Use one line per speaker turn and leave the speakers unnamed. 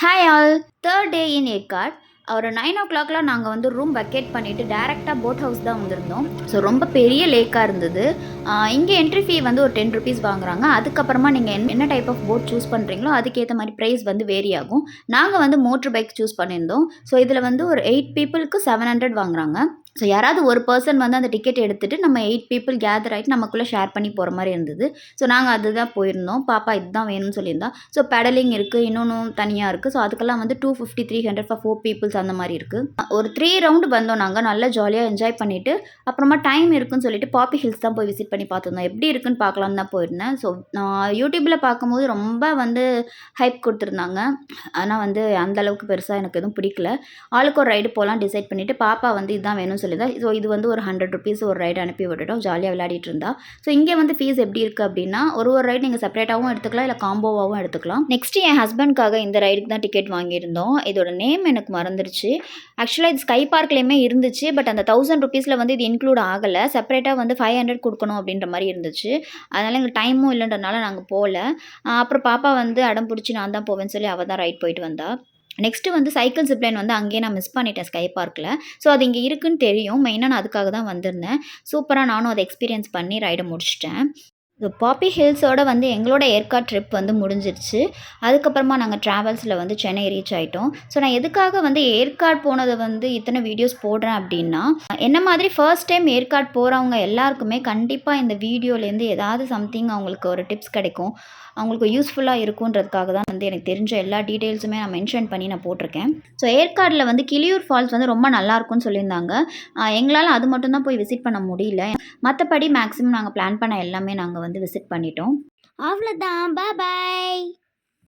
Hi all, third day இன் ஏற்காட். ஒரு 9 o'clockலாம் நாங்கள் வந்து ரூம் வெக்கேட் பண்ணிவிட்டு டேரெக்டாக போட் ஹவுஸ் தான் வந்திருந்தோம். ஸோ ரொம்ப பெரிய லேக்காக இருந்தது. இங்கே என்ட்ரி ஃபீ வந்து ஒரு ₹10 வாங்குறாங்க. அதுக்கப்புறமா நீங்கள் என்ன டைப் ஆஃப் போட் சூஸ் பண்ணுறீங்களோ அதுக்கேற்ற மாதிரி ப்ரைஸ் வந்து வேரி ஆகும். நாங்கள் வந்து மோட்ரு பைக் சூஸ் பண்ணியிருந்தோம். ஸோ இதில் வந்து ஒரு 8 பீப்புளுக்கு 700 வாங்குறாங்க. ஸோ யாராவது ஒரு பர்சன் வந்து அந்த டிக்கெட் எடுத்துகிட்டு நம்ம 8 பீப்புள் கேதர் ஆகிட்டு நமக்குள்ளே ஷேர் பண்ணி போகிற மாதிரி இருந்தது. ஸோ நாங்கள் அதுதான் போயிருந்தோம். பாப்பா இதுதான் வேணும்னு சொல்லியிருந்தா. ஸோ பெடலிங் இருக்குது, இன்னொன்றும் தனியாக இருக்குது. ஸோ அதுக்கெல்லாம் வந்து 250 300 ஃபார் 4 பீப்புள்ஸ் அந்த மாதிரி இருக்குது. ஒரு 3 ரவுண்டு வந்தோம் நாங்கள். நல்லா ஜாலியாக என்ஜாய் பண்ணிவிட்டு அப்புறமா டைம் இருக்குன்னு சொல்லிட்டு பாப்பி ஹில்ஸ் தான் போய் விசிட் பண்ணி பார்த்துருந்தோம். எப்படி இருக்குன்னு பார்க்கலான்னு தான் போயிருந்தேன். ஸோ நான் யூடியூப்பில் பார்க்கும்போது ரொம்ப வந்து ஹைப் கொடுத்துருந்தாங்க. ஆனால் வந்து அந்தளவுக்கு பெருசாக எனக்கு எதுவும் பிடிக்கல. ஆளுக்கு ஒரு ரைடு போகலாம் டிசைட் பண்ணிவிட்டு பாப்பா வந்து இதுதான் வேணும்னு சொல்லியிருந்தா. ஸோ இது வந்து ஒரு ₹100 ஒரு ரைடு அனுப்பி விட்டுட்டோம். ஜாலியாக விளையாடிட்டு இருந்தா. ஸோ இங்கே வந்து ஃபீஸ் எப்படி இருக்குது அப்படின்னா, ஒரு ரைடு நீங்கள் செப்பரேட்டாகவும் எடுத்துக்கலாம், இல்லை காம்போவாகவும் எடுத்துக்கலாம். நெக்ஸ்ட்டு என் ஹஸ்பண்ட்காக இந்த ரைடுக்கு தான் டிக்கெட் வாங்கியிருந்தோம். இதோட நேம் எனக்கு மறந்துருச்சு. ஆக்சுவலாக இது ஸ்கை பார்க்லேயுமே இருந்துச்சு. பட் அந்த ₹1000 வந்து இது இன்க்ளூட் ஆகலை. செப்பரேட்டாக வந்து 500 கொடுக்கணும் அப்படின்ற மாதிரி இருந்துச்சு. அதனால் எங்களுக்கு டைமும் இல்லைன்றனால நாங்கள் போகல. அப்புறம் பாப்பா வந்து அடம் பிடிச்சி நான் தான் போவேன்னு சொல்லி அவள் தான் ரைட் போயிட்டு வந்தா. நெக்ஸ்ட்டு வந்து சைக்கிள் ஜிப்லைன் வந்து அங்கேயே நான் மிஸ் பண்ணிட்டேன் ஸ்கை பார்க்கில். ஸோ அது இங்கே இருக்குன்னு தெரியும். மெயினாக நான் அதுக்காக தான் வந்திருந்தேன். சூப்பராக நானும் அதை எக்ஸ்பீரியன்ஸ் பண்ணி ரைடை முடிச்சிட்டேன். இந்த பாப்பி ஹில்ஸோட வந்து எங்களோட ஏற்காட் ட்ரிப் வந்து முடிஞ்சிருச்சு. அதுக்கப்புறமா நாங்கள் ட்ராவல்ஸில் வந்து சென்னை ரீச் ஆகிட்டோம். ஸோ நான் எதுக்காக வந்து ஏற்காட் போனதை வந்து இத்தனை வீடியோஸ் போடுறேன் அப்படின்னா, என்ன மாதிரி ஃபர்ஸ்ட் டைம் ஏற்காட் போகிறவங்க எல்லாருக்குமே கண்டிப்பாக இந்த வீடியோலேருந்து ஏதாவது சம்திங் அவங்களுக்கு ஒரு டிப்ஸ் கிடைக்கும், அவங்களுக்கு யூஸ்ஃபுல்லாக இருக்குன்றதுக்காக தான் வந்து எனக்கு தெரிஞ்ச எல்லா டீட்டெயில்ஸுமே நான் மென்ஷன் பண்ணி நான் போட்டிருக்கேன். ஸோ ஏற்காடில் வந்து கிளியூர் ஃபால்ஸ் வந்து ரொம்ப நல்லாயிருக்கும்னு சொல்லியிருந்தாங்க. எங்களால் அது மட்டும் தான் போய் விசிட் பண்ண முடியல. மற்றபடி மேக்ஸிமம் நாங்கள் பிளான் பண்ண எல்லாமே நாங்கள் வந்து விசிட் பண்ணிட்டோம். அவ்வளோதான். பாய்.